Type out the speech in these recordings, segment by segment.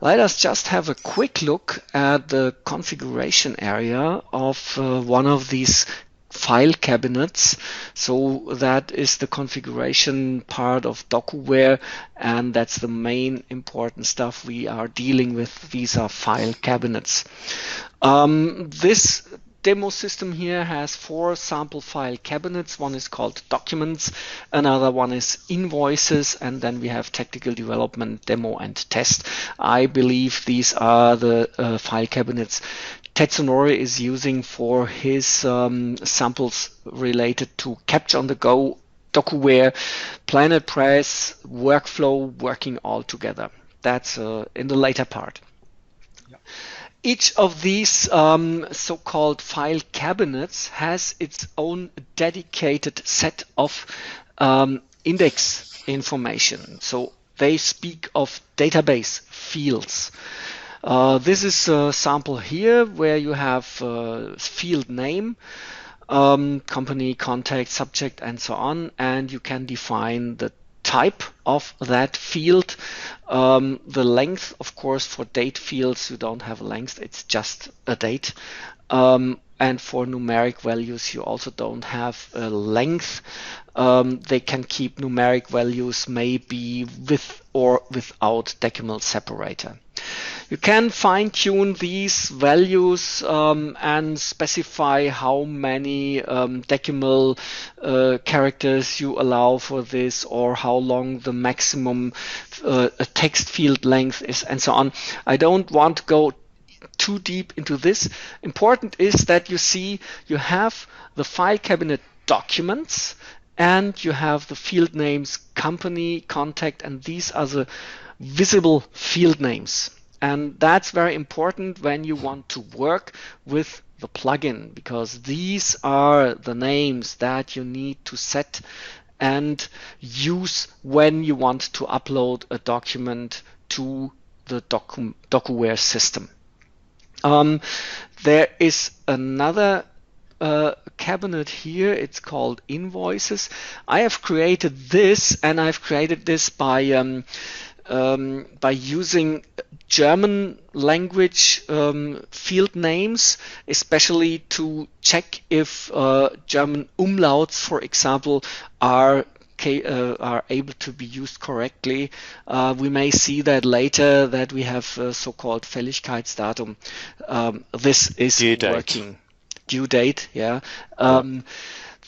Let us just have a quick look at the configuration area of one of these file cabinets. So that is the configuration part of DocuWare, and that's the main important stuff we are dealing with. These are file cabinets. This demo system here has 4 sample file cabinets. One is called documents, another one is invoices, and then we have technical development, demo, and test. I believe these are the file cabinets Tetsunori is using for his samples related to Capture on the Go, DocuWare, Planet Press, workflow, working all together. That's in the later part. Yeah. Each of these so-called file cabinets has its own dedicated set of index information. So they speak of database fields. This is a sample here where you have field name, company, contact, subject, and so on, and you can define the type of that field. The length, of course, for date fields, you don't have a length, it's just a date. And for numeric values, you also don't have a length. They can keep numeric values maybe with or without decimal separator. You can fine-tune these values and specify how many decimal characters you allow for this, or how long the maximum text field length is, and so on. I don't want to go too deep into this. Important is that you see you have the file cabinet documents, and you have the field names company, contact, and these are the visible field names. And that's very important when you want to work with the plugin, because these are the names that you need to set and use when you want to upload a document to the DocuWare system. There is another cabinet here. It's called invoices. I have created this, and I've created this by using German language field names, especially to check if German umlauts, for example, are able to be used correctly. We may see that later that we have so-called Fälligkeitsdatum. This is working. Due date, yeah.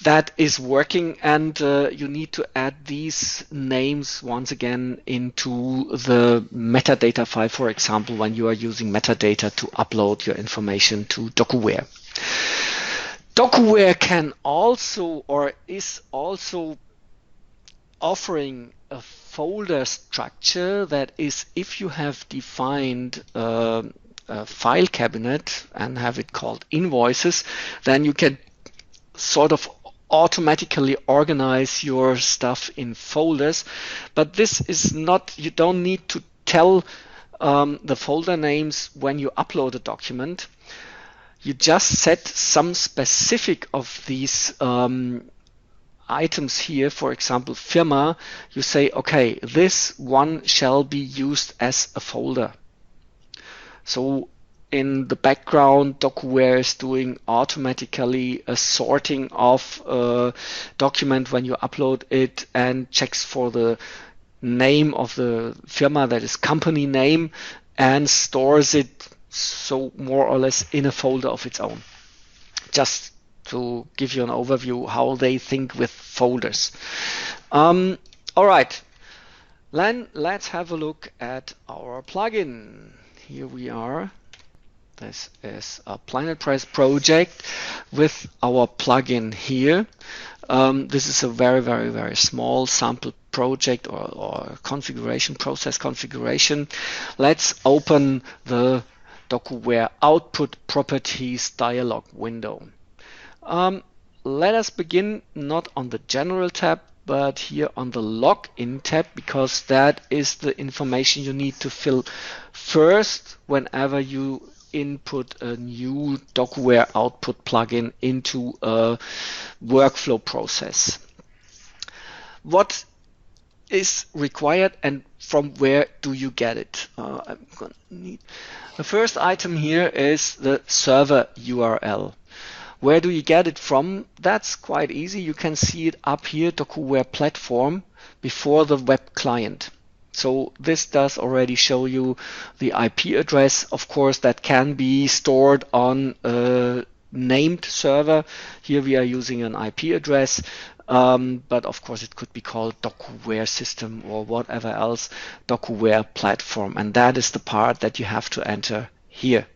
That is working, and you need to add these names once again into the metadata file, for example, when you are using metadata to upload your information to DocuWare. DocuWare can also, or is also, offering a folder structure. That is, if you have defined a file cabinet and have it called invoices, then you can sort of automatically organize your stuff in folders. But this is not, you don't need to tell the folder names when you upload a document. You just set some specific of these items here. For example, Firma, you say, okay, this one shall be used as a folder. So in the background, DocuWare is doing automatically a sorting of a document when you upload it, and checks for the name of the firma, that is company name, and stores it, so more or less in a folder of its own. Just to give you an overview how they think with folders. All right, then let's have a look at our plugin. Here we are. This is a Planet Press project with our plugin here. This is a very small sample project or configuration, process configuration. Let's open the DocuWare Output Properties dialog window. Let us begin not on the General tab, but here on the Login tab, because that is the information you need to fill first whenever you input a new DocuWare Output plugin into a workflow process. What is required and from where do you get it? I'm gonna need the first item here is the server URL. Where do you get it from? That's quite easy. You can see it up here, DocuWare platform, before the web client. So this does already show you the IP address. Of course, that can be stored on a named server. Here we are using an IP address, but of course it could be called DocuWare system or whatever else, DocuWare platform. And that is the part that you have to enter here.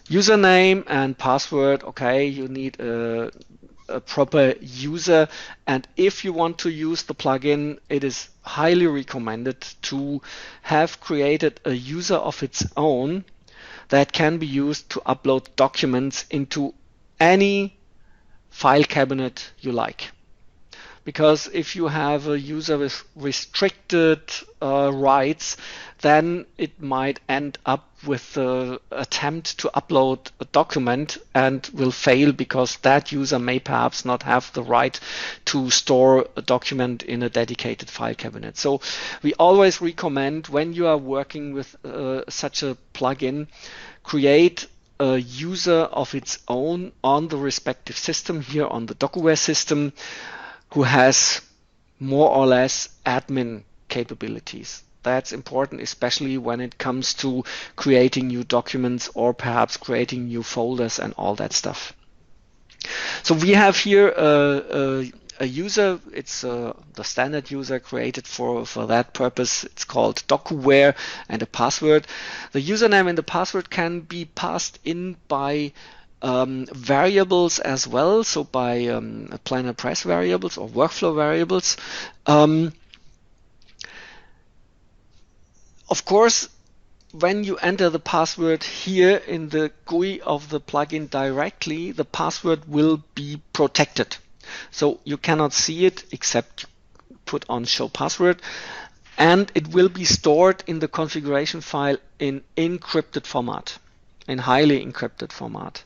Username and password, okay, you need a proper user, and if you want to use the plugin, it is highly recommended to have created a user of its own that can be used to upload documents into any file cabinet you like. Because if you have a user with restricted rights, then it might end up with the attempt to upload a document and will fail because that user may perhaps not have the right to store a document in a dedicated file cabinet. So we always recommend, when you are working with such a plugin, create a user of its own on the respective system, here on the DocuWare system, who has more or less admin capabilities. That's important, especially when it comes to creating new documents or perhaps creating new folders and all that stuff. So we have here a user. It's the standard user created for that purpose. It's called DocuWare, and a password. The username and the password can be passed in by variables as well, so by planner press variables or workflow variables. Of course, when you enter the password here in the GUI of the plugin directly, the password will be protected. So you cannot see it except put on show password, and it will be stored in the configuration file in encrypted format, in highly encrypted format.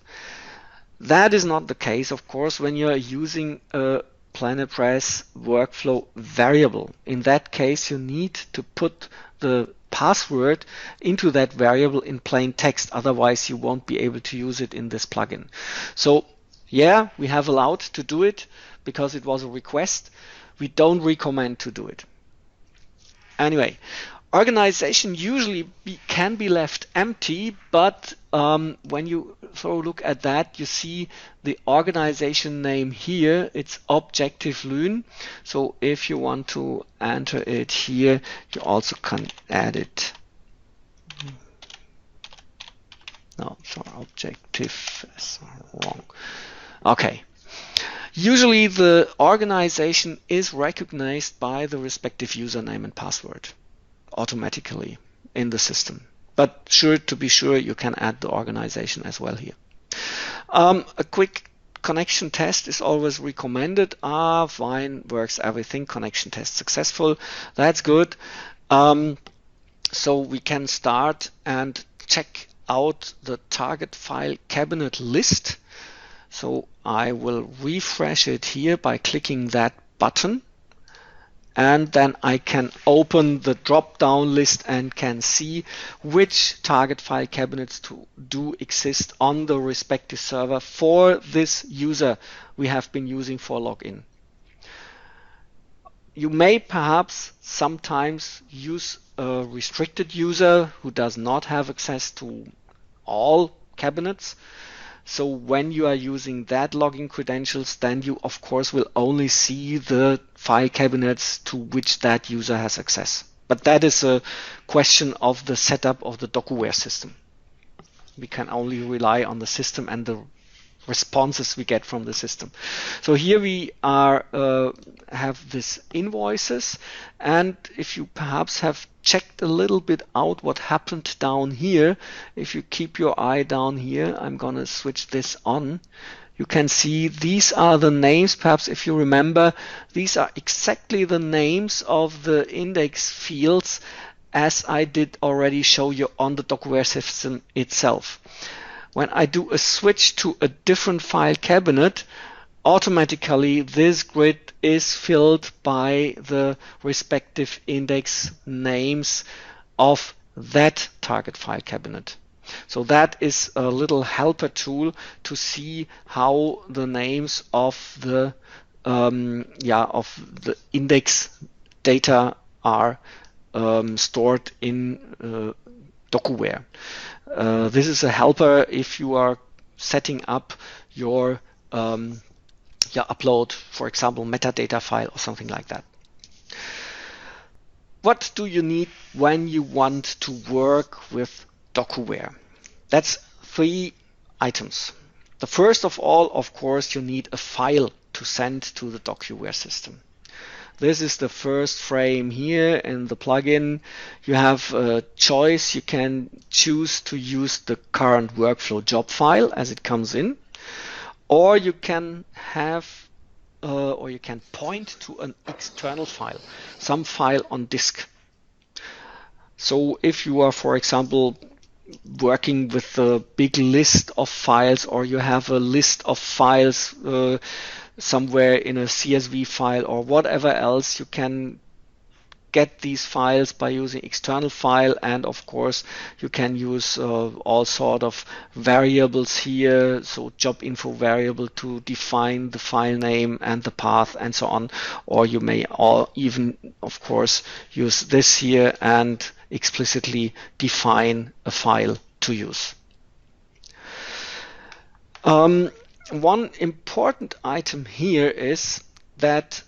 That is not the case, of course, when you're using a planner press workflow variable. In that case, you need to put the password into that variable in plain text, otherwise you won't be able to use it in this plugin. So yeah, we have allowed to do it because it was a request. We don't recommend to do it. Anyway, organization usually can be left empty, but when you throw a look at that, you see the organization name here. It's Objective Lyn. So if you want to enter it here, you also can add it. No, sorry, Objective is wrong. Okay. Usually the organization is recognized by the respective username and password automatically in the system. But to be sure, you can add the organization as well here. A quick connection test is always recommended. Fine, works everything. Connection test successful. That's good. So we can start and check out the target file cabinet list. So I will refresh it here by clicking that button. And then I can open the drop-down list and can see which target file cabinets do exist on the respective server for this user we have been using for login. You may perhaps sometimes use a restricted user who does not have access to all cabinets. So when you are using that login credentials, then you of course will only see the file cabinets to which that user has access. But that is a question of the setup of the DocuWare system. We can only rely on the system and the responses we get from the system. So here we are have this invoices, and if you perhaps have checked a little bit out what happened down here, if you keep your eye down here, I'm gonna switch this on. You can see these are the names. Perhaps if you remember, these are exactly the names of the index fields as I did already show you on the DocuWare system itself. When I do a switch to a different file cabinet, automatically this grid is filled by the respective index names of that target file cabinet. So that is a little helper tool to see how the names of the index data are stored in DocuWare. This is a helper if you are setting up your upload, for example, metadata file or something like that. What do you need when you want to work with DocuWare? That's 3 items. The first of all, of course, you need a file to send to the DocuWare system. This is the first frame here in the plugin. You have a choice. You can choose to use the current workflow job file as it comes in, or you can have or you can point to an external file, some file on disk. So if you are, for example, working with a big list of files, or you have a list of files somewhere in a CSV file or whatever else, you can get these files by using external file, and of course you can use all sort of variables here, so job info variable to define the file name and the path and so on, or you may even of course use this here and explicitly define a file to use. One important item here is that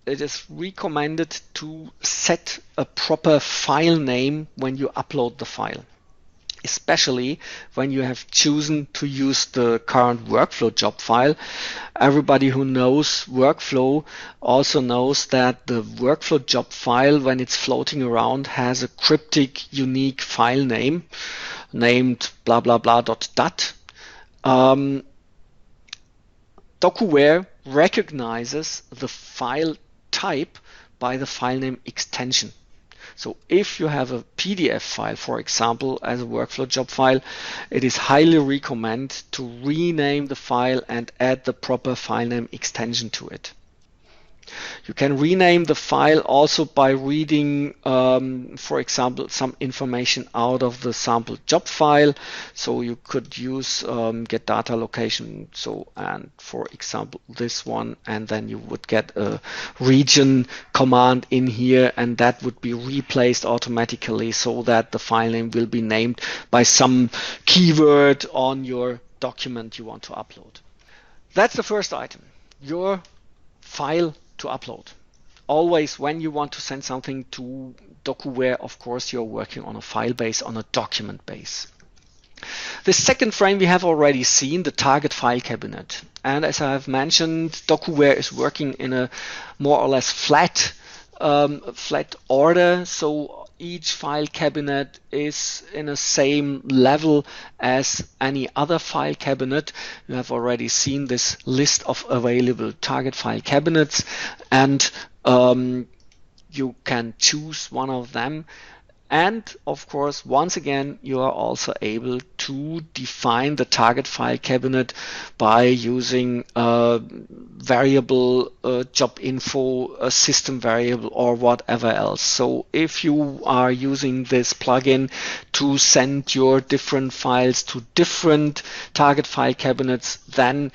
it is recommended to set a proper file name when you upload the file, especially when you have chosen to use the current workflow job file. Everybody who knows workflow also knows that the workflow job file, when it's floating around, has a cryptic unique file name named blah blah blah .dat. DocuWare recognizes the file type by the file name extension. So if you have a PDF file, for example, as a workflow job file, it is highly recommended to rename the file and add the proper file name extension to it. You can rename the file also by reading, for example, some information out of the sample job file. So you could use get data location, and for example this one, and then you would get a region command in here, and that would be replaced automatically so that the file name will be named by some keyword on your document you want to upload. That's the first item, your file to upload. Always when you want to send something to DocuWare, of course, you're working on a file base, on a document base. The second frame we have already seen, the target file cabinet. And as I have mentioned, DocuWare is working in a more or less flat order. So each file cabinet is in the same level as any other file cabinet. You have already seen this list of available target file cabinets, and you can choose one of them. And of course, once again, you are also able to define the target file cabinet by using a variable, job info, a system variable, or whatever else. So if you are using this plugin to send your different files to different target file cabinets, then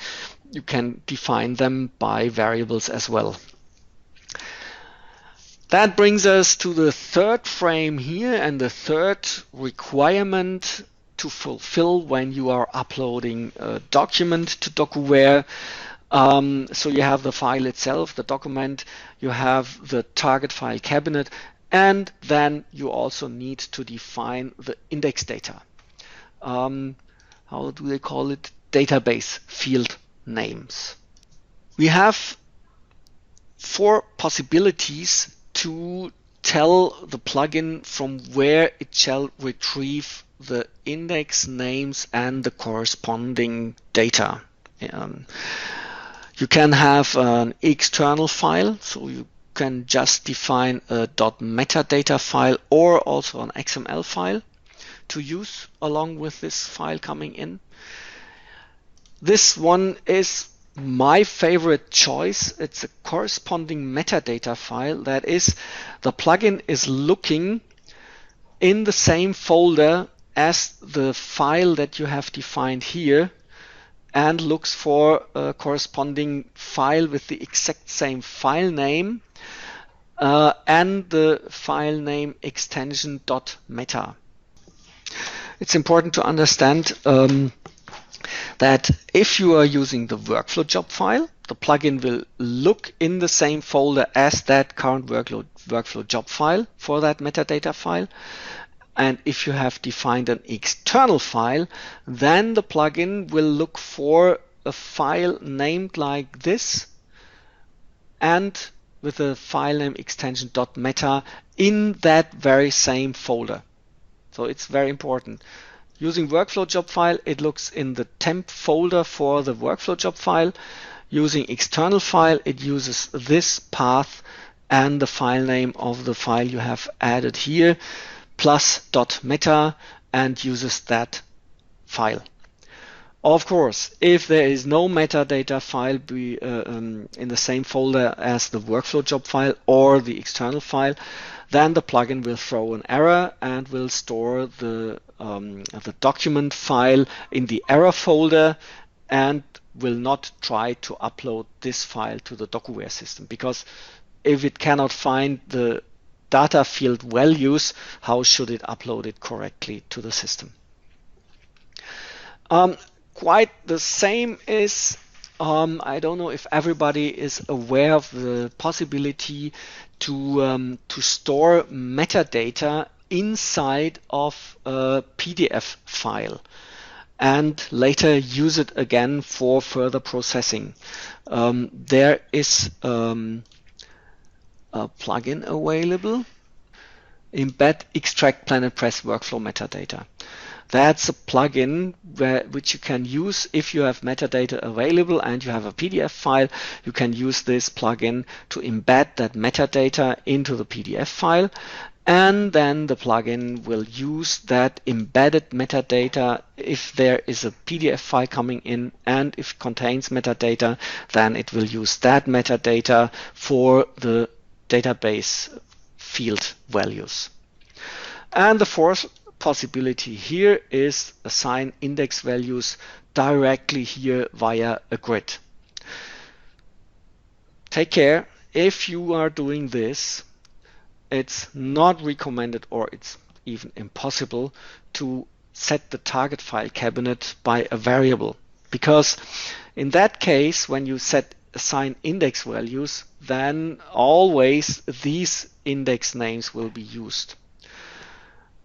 you can define them by variables as well. That brings us to the third frame here, and the third requirement to fulfill when you are uploading a document to DocuWare. So you have the file itself, the document, you have the target file cabinet, and then you also need to define the index data. How do they call it? Database field names. We have 4 possibilities to tell the plugin from where it shall retrieve the index names and the corresponding data. You can have an external file, so you can just define a .metadata file or also an XML file to use along with this file coming in. This one is my favorite choice, it's a corresponding metadata file. That is, the plugin is looking in the same folder as the file that you have defined here and looks for a corresponding file with the exact same file name and the file name extension .meta. It's important to understand that if you are using the workflow job file, the plugin will look in the same folder as that current workflow job file for that metadata file. And if you have defined an external file, then the plugin will look for a file named like this and with a file name extension .meta in that very same folder. So it's very important. Using workflow job file, it looks in the temp folder for the workflow job file. Using external file, it uses this path and the file name of the file you have added here plus .meta and uses that file. Of course, if there is no metadata file in the same folder as the workflow job file or the external file, then the plugin will throw an error and will store the document file in the error folder and will not try to upload this file to the DocuWare system, because if it cannot find the data field values, how should it upload it correctly to the system? Quite the same is, I don't know if everybody is aware of the possibility to store metadata inside of a PDF file and later use it again for further processing. There is a plugin available, embed extract Planet Press workflow metadata. That's a plugin which you can use if you have metadata available and you have a PDF file. You can use this plugin to embed that metadata into the PDF file, and then the plugin will use that embedded metadata. If there is a PDF file coming in and if it contains metadata, then it will use that metadata for the database field values. And the fourth possibility here is assign index values directly here via a grid. Take care, if you are doing this, it's not recommended or it's even impossible to set the target file cabinet by a variable, because in that case, when you assign index values, then always these index names will be used.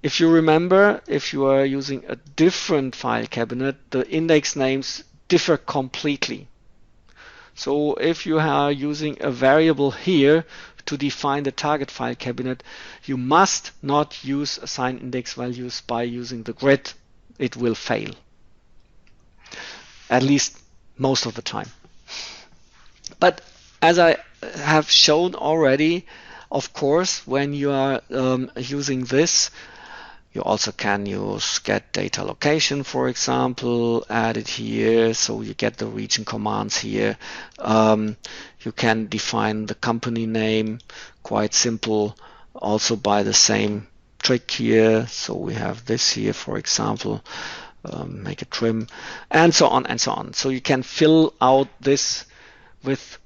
If you remember, if you are using a different file cabinet, the index names differ completely. So if you are using a variable here to define the target file cabinet, you must not use assign index values by using the grid. It will fail, at least most of the time. But as I have shown already, of course, when you are using this, you also can use get data location, for example, add it here, so you get the region commands here. You can define the company name, quite simple, also by the same trick here. So we have this here, for example, make a trim, and so on and so on. So you can fill out this with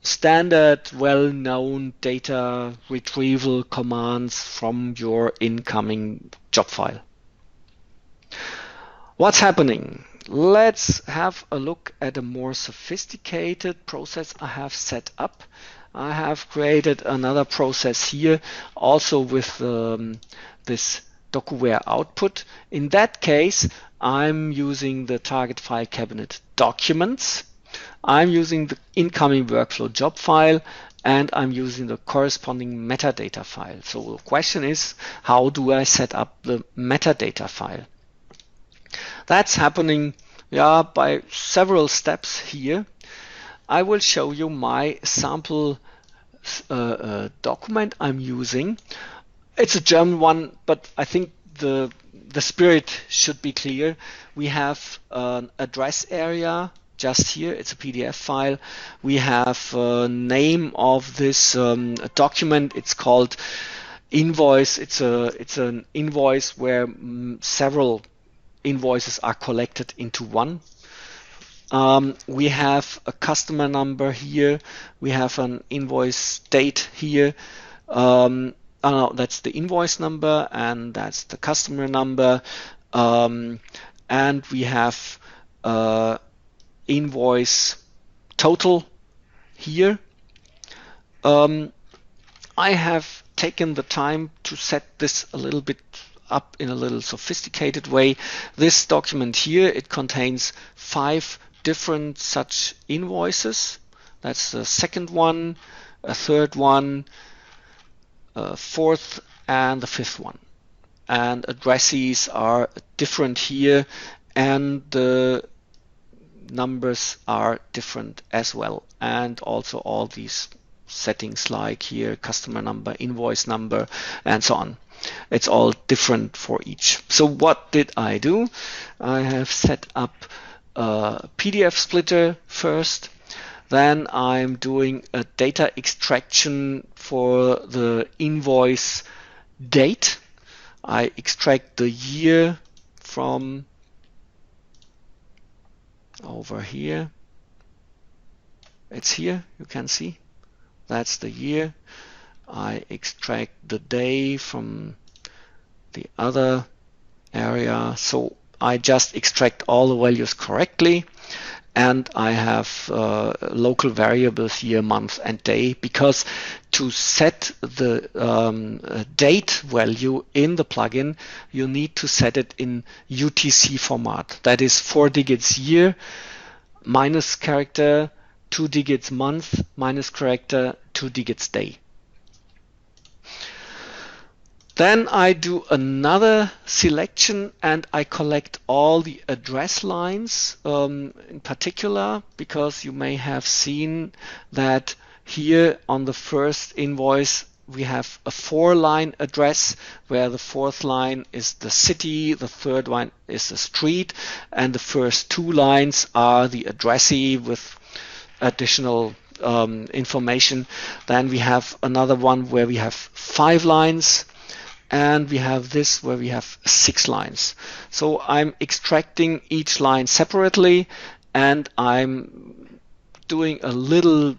standard, well-known data retrieval commands from your incoming job file. What's happening? Let's have a look at a more sophisticated process I have set up. I have created another process here, also with this DocuWare output. In that case, I'm using the target file cabinet documents. I'm using the incoming workflow job file, and I'm using the corresponding metadata file. So the question is, how do I set up the metadata file? That's happening by several steps here. I will show you my sample document I'm using. It's a German one, but I think the spirit should be clear. We have an address area just here. It's a PDF file. We have a name of this document. It's called invoice. It's an invoice where several invoices are collected into one. We have a customer number here. We have an invoice date here. No, that's the invoice number, and that's the customer number. And we have invoice total here. I have taken the time to set this a little bit up in a little sophisticated way. This document here, it contains 5 different such invoices. That's the second one, a third one, a fourth, and the fifth one. And addresses are different here, and the numbers are different as well. And also all these settings like here, customer number, invoice number, and so on. It's all different for each. So what did I do? I have set up a PDF splitter first. Then I'm doing a data extraction for the invoice date. I extract the year from over here. It's here, you can see. That's the year. I extract the day from the other area. So I just extract all the values correctly. And I have local variables here, month and day, because to set the date value in the plugin, you need to set it in UTC format. That is 4 digits year, minus character, 2 digits month, minus character, 2 digits day. Then I do another selection and I collect all the address lines in particular, because you may have seen that here on the first invoice we have a 4-line address where the 4th line is the city, the 3rd line is the street, and the first 2 lines are the addressee with additional information. Then we have another one where we have 5 lines. And we have this where we have 6 lines. So I'm extracting each line separately, and I'm doing a little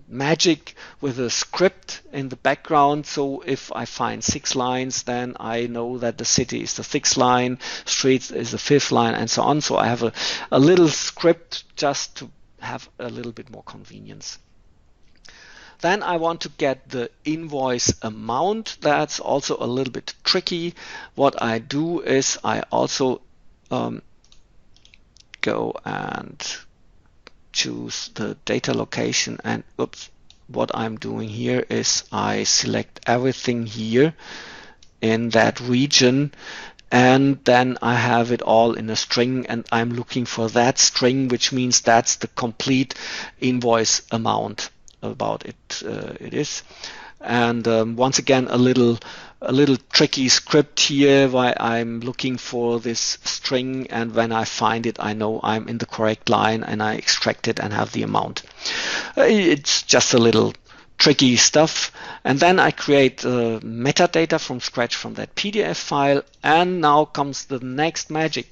magic with a script in the background. So if I find 6 lines, then I know that the city is the 6th line, street is the 5th line, and so on. So I have a little script just to have a little bit more convenience. Then I want to get the invoice amount. That's also a little bit tricky. What I do is I also go and choose the data location, and what I'm doing here is I select everything here in that region, and then I have it all in a string, and I'm looking for that string, which means that's the complete invoice amount. About it is. And once again, a little tricky script here why I'm looking for this string, and when I find it, I know I'm in the correct line, and I extract it and have the amount. It's just a little tricky stuff. And then I create metadata from scratch from that PDF file, and now comes the next magic.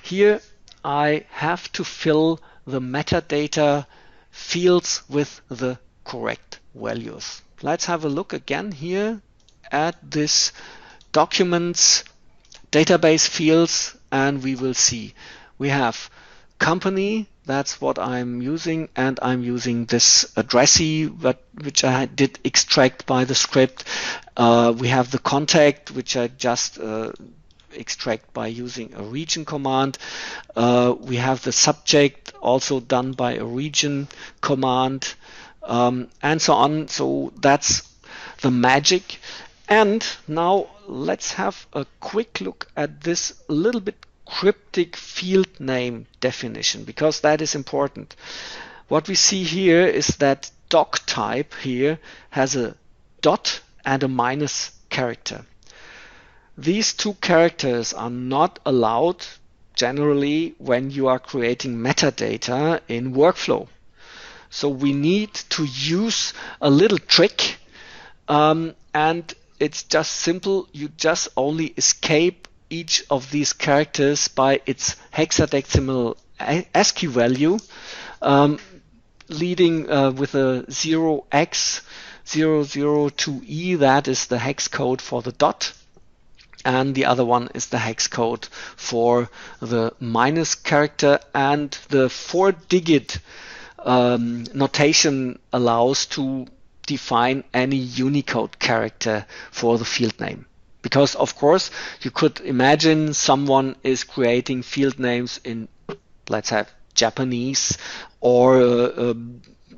Here I have to fill the metadata fields with the correct values. Let's have a look again here at this documents database fields, and we will see we have company, that's what I'm using, and I'm using this addressee which I did extract by the script. We have the contact, which I just extract by using a region command. We have the subject, also done by a region command, and so on. So that's the magic. And now let's have a quick look at this little bit cryptic field name definition, because that is important. What we see here is that doc type here has a dot and a minus character. These 2 characters are not allowed generally when you are creating metadata in workflow. So we need to use a little trick, and it's just simple. You just only escape each of these characters by its hexadecimal ASCII value, leading with a 0x002E. That is the hex code for the dot. And the other one is the hex code for the minus character, and the 4-digit notation allows to define any Unicode character for the field name. Because of course you could imagine someone is creating field names in, let's have Japanese or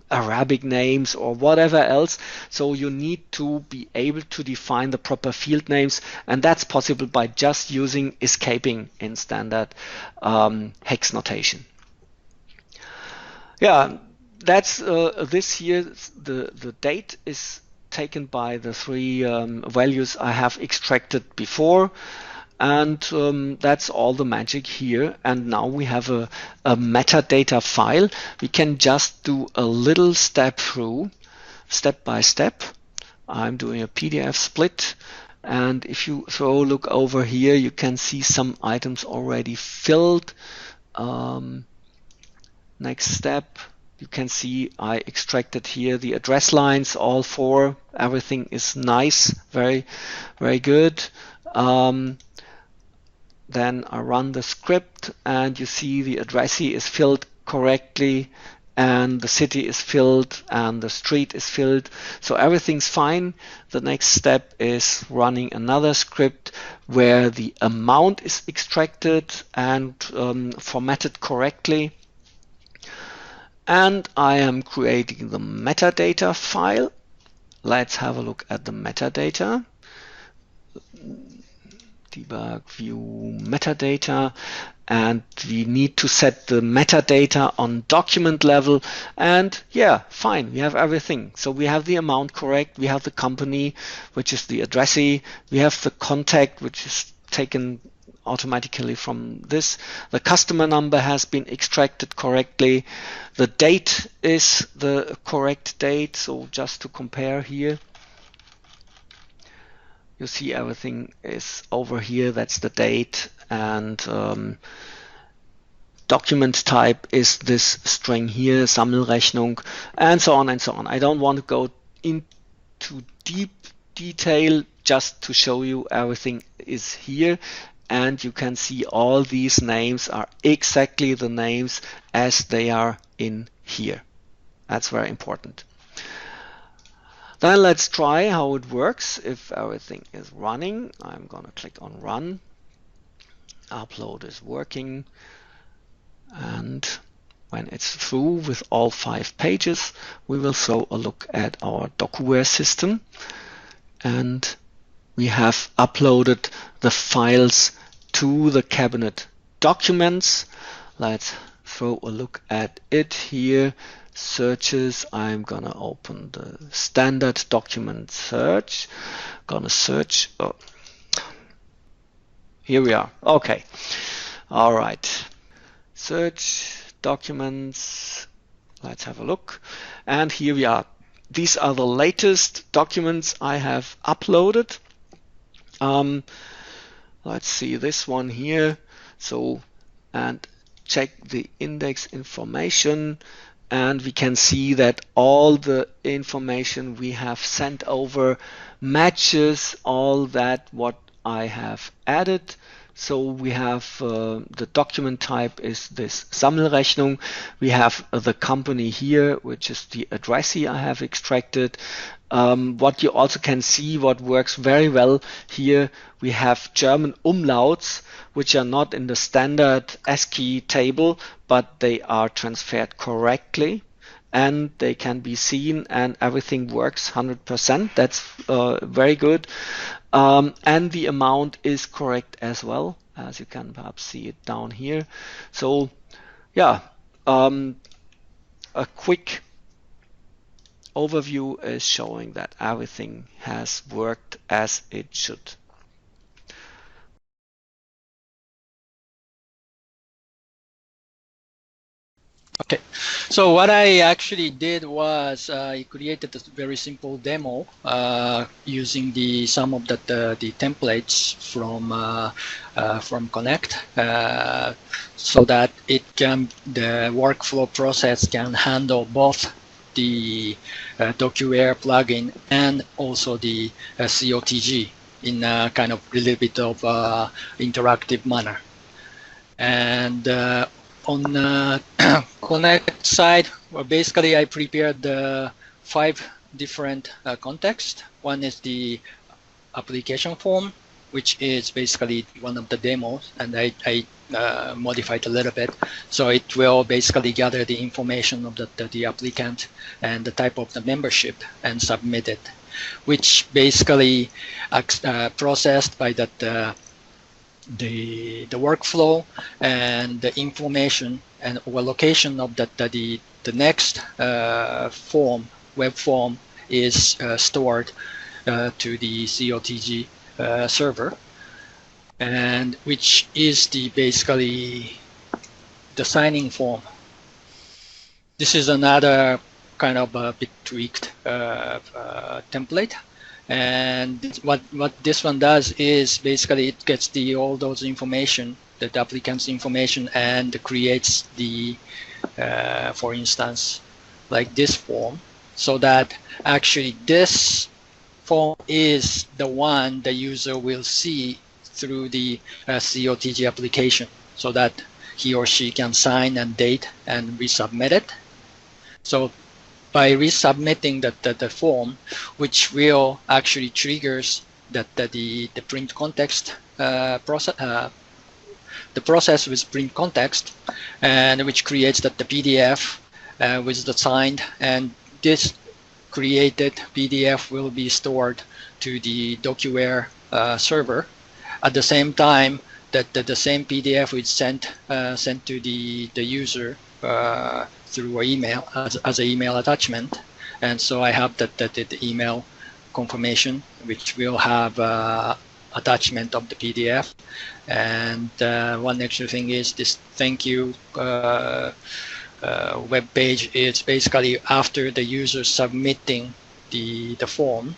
Arabic names or whatever else. So you need to be able to define the proper field names, and that's possible by just using escaping in standard hex notation. Yeah, that's this here. The date is taken by the 3 values I have extracted before, and that's all the magic here. And now we have a metadata file. We can just do a little step through, step by step. I'm doing a PDF split, and if you look over here, you can see some items already filled. Next step, you can see I extracted here the address lines, all 4. Everything is nice, very, very good. Then I run the script, and you see the addressee is filled correctly, and the city is filled, and the street is filled. So everything's fine. The next step is running another script where the amount is extracted and formatted correctly. And I am creating the metadata file. Let's have a look at the metadata. Debug, view metadata, and we need to set the metadata on document level. And yeah, fine, we have everything. So we have the amount correct, we have the company, which is the addressee, we have the contact, which is taken automatically from this. The customer number has been extracted correctly. The date is the correct date. So just to compare here, you see everything is over here. That's the date, and document type is this string here, Sammelrechnung, and so on and so on. I don't want to go into deep detail, just to show you everything is here. And you can see all these names are exactly the names as they are in here. That's very important. Then let's try how it works. If everything is running, I'm going to click on run. Upload is working. And when it's through with all 5 pages, we will throw a look at our DocuWare system. And we have uploaded the files to the cabinet documents. Let's throw a look at it here. Searches, I'm gonna open the standard document search. Gonna search, oh, here we are. Okay, all right. Search documents, let's have a look. And here we are. These are the latest documents I have uploaded. Let's see this one here. So, and check the index information, and we can see that all the information we have sent over matches all that what I have added. So we have the document type is this Sammelrechnung. We have the company here, which is the addressee I have extracted. What you also can see, what works very well here, we have German umlauts, which are not in the standard ASCII table, but they are transferred correctly, and they can be seen, and everything works 100%. That's very good. And the amount is correct as well, as you can perhaps see it down here. So yeah, a quick overview is showing that everything has worked as it should. Okay, so what I actually did was I created a very simple demo using some of the templates from Connect, so that the workflow process can handle both the DocuWare plugin and also the COTG in a kind of a little bit of interactive manner. And on Connect side, well, basically I prepared 5 different contexts. One is the application form, which is basically one of the demos, and I modified a little bit. So it will basically gather the information of the applicant and the type of the membership and submit it, which basically processed by the workflow and the information and or location of the next web form is stored to the COTG server, and which is basically the signing form. This is another kind of a bit tweaked template. And what this one does is basically it gets all those information, the applicant's information, and creates the, for instance, like this form, so that actually this form is the one the user will see through the COTG application, so that he or she can sign and date and resubmit it. So by resubmitting the form, which will actually triggers the print context process, the process with print context, and which creates the PDF with the signed, and this created PDF will be stored to the DocuWare server. At the same time, the same PDF is sent to the user through an email as an email attachment. And so I have the email confirmation, which will have attachment of the PDF. And one extra thing is this thank you web page. It's basically after the user submitting the form,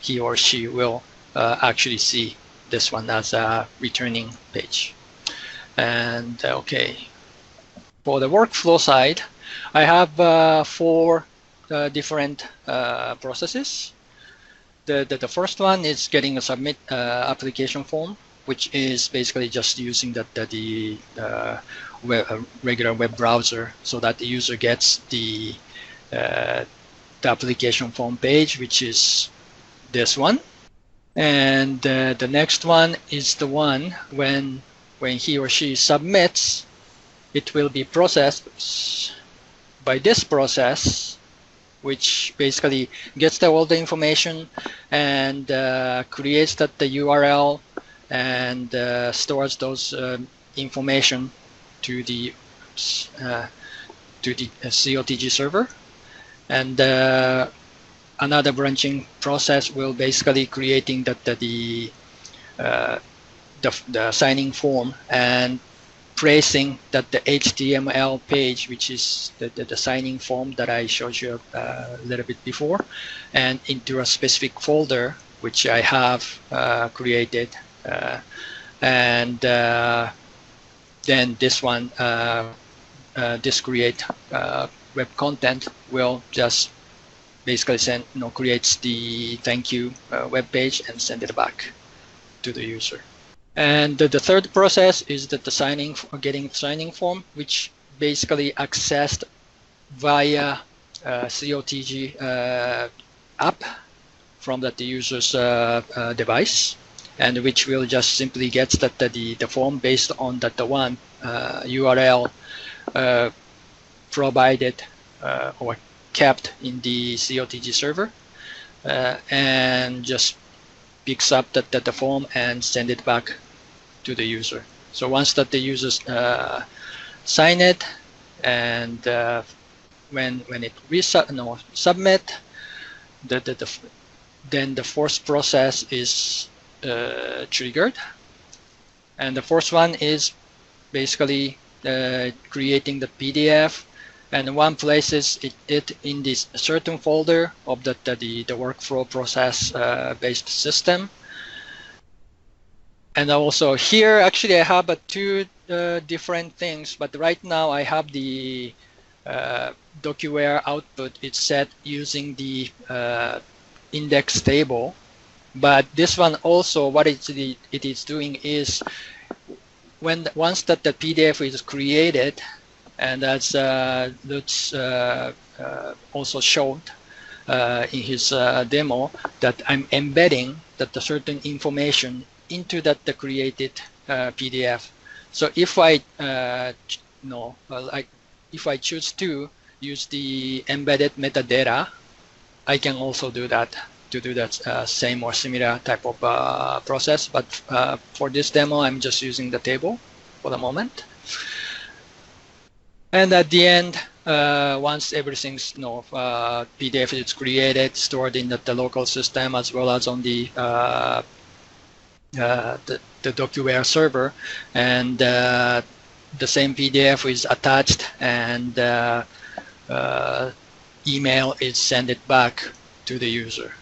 he or she will actually see this one as a returning page. And okay, for the workflow side, I have 4 different processes. The first one is getting a submit application form, which is basically just using the regular web browser, so that the user gets the application form page, which is this one. And the next one is the one when he or she submits, it will be processed by this process, which basically gets all the information and creates the URL and stores those information to the COTG server. And another branching process will basically creating the signing form and tracing the HTML page, which is the signing form that I showed you a little bit before, and into a specific folder which I have created, and then this one, this create web content will just basically creates the thank you web page and send it back to the user. And the third process is that getting signing form, which basically accessed via COTG app from the user's device, and which will just simply get the form based on the one URL provided or kept in the COTG server, and just picks up the form and send it back to the user. So once that the users sign it, and when it submit, then the fourth process is triggered, and the fourth one is basically creating the PDF, and one places it in this certain folder of the workflow process based system. And also here, actually, I have two different things, but right now I have the DocuWare output. It's set using the index table, but this one also, what it is doing is once that the PDF is created, and that's Lutz also showed in his demo, that I'm embedding that the certain information into the created PDF. So if I if I choose to use the embedded metadata, I can also do that, to do that same or similar type of process. But for this demo, I'm just using the table for the moment. And at the end, once everything's PDF is created, stored in the local system as well as on the DocuWare server, and the same PDF is attached, and email is sent it back to the user.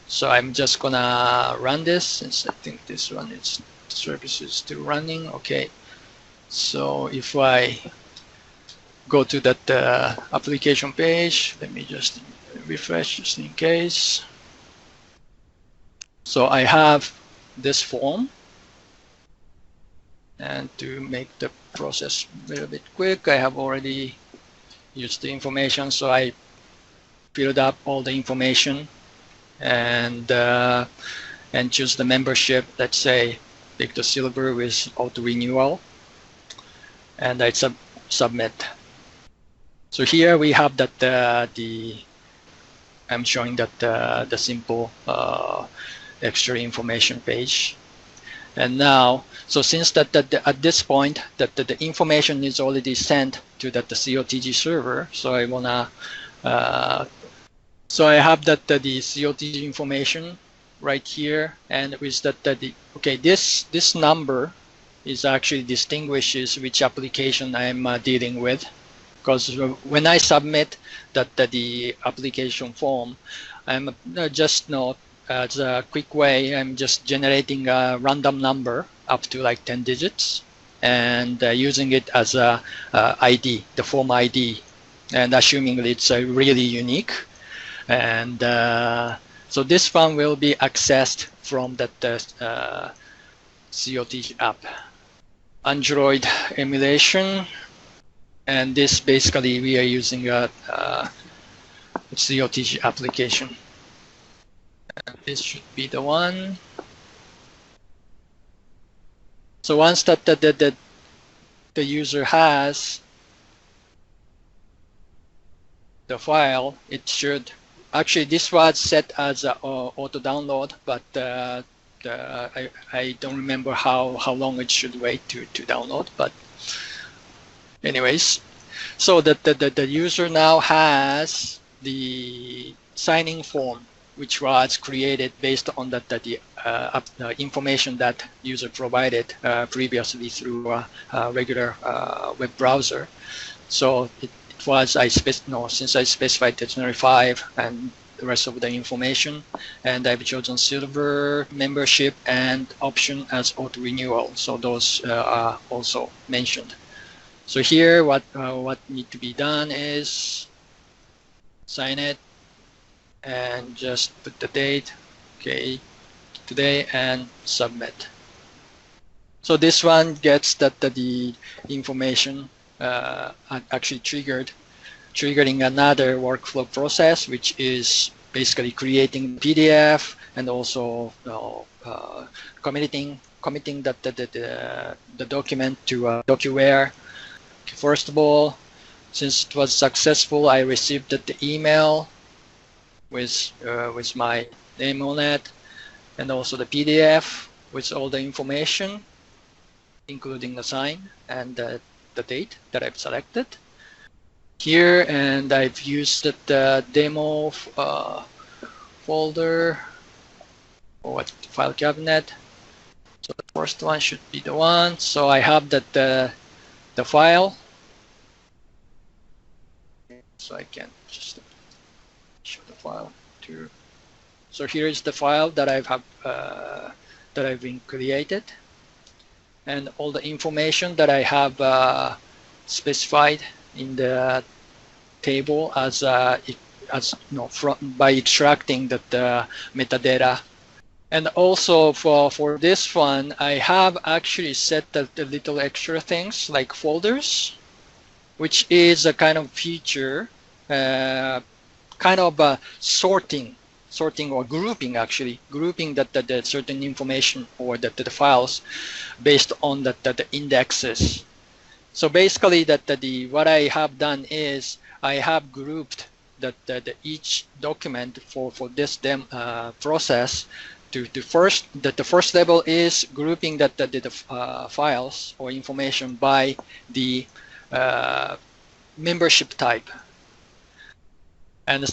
So I'm just gonna run this, since I think this one is service is still running. Okay, so if I go to that application page, let me just refresh just in case. So I have this form, and to make the process a little bit quick, I have already used the information, so I filled up all the information and choose the membership. Let's say pick the silver with auto renewal, and I submit. So here we have that I'm showing that the simple extra information page. And now, so since that at this point that the information is already sent to the COTG server, so I wanna so I have that the COTG information right here, and with that okay, this number is actually distinguishes which application I'm dealing with, because when I submit that the application form, I'm just as a quick way, I'm just generating a random number up to like 10 digits and using it as a ID, the form ID, and assuming it's really unique. And so this one will be accessed from that COTG app. Android emulation, and this basically we are using a COTG application. And this should be the one. So once that the user has the file, it should actually, this was set as auto download, but I don't remember how long it should wait to download. But anyways, so that the user now has the signing form, which was created based on the information that user provided previously through a regular web browser. So it was, since I specified dictionary 5 and the rest of the information, and I've chosen silver membership and option as auto renewal. So those are also mentioned. So here, what need to be done is sign it and just put the date, okay, today, and submit. So this one gets that the information actually triggering another workflow process, which is basically creating PDF and also committing the document to DocuWare. First of all, since it was successful, I received the email with my name on it, and also the PDF with all the information, including the sign and the date that I've selected here. And I've used the demo folder or file cabinet. So the first one should be the one. So I have that the the file. So I can just show the file too. So here is the file that I've been created, and all the information that I have specified in the table as by extracting the metadata. And also for this one, I have actually set the little extra things like folders, which is a kind of feature, kind of sorting or grouping, actually grouping the certain information or the files based on the indexes. So basically what I have done is I have grouped each document for this process to the first level is grouping the files or information by the membership type, and the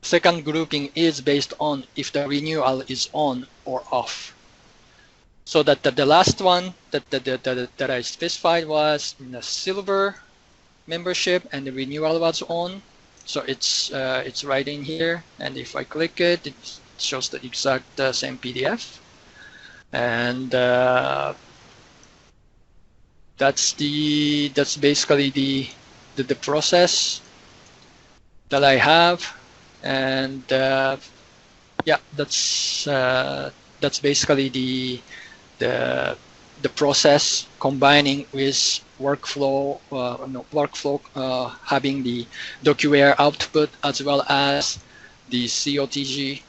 second grouping is based on if the renewal is on or off. So that the last one that I specified was in the silver membership, and the renewal was on. So it's right in here, and if I click it, it shows the exact same PDF, and that's basically the process that I have, and yeah, that's basically the process combining with workflow, having the DocuWare output as well as the COTG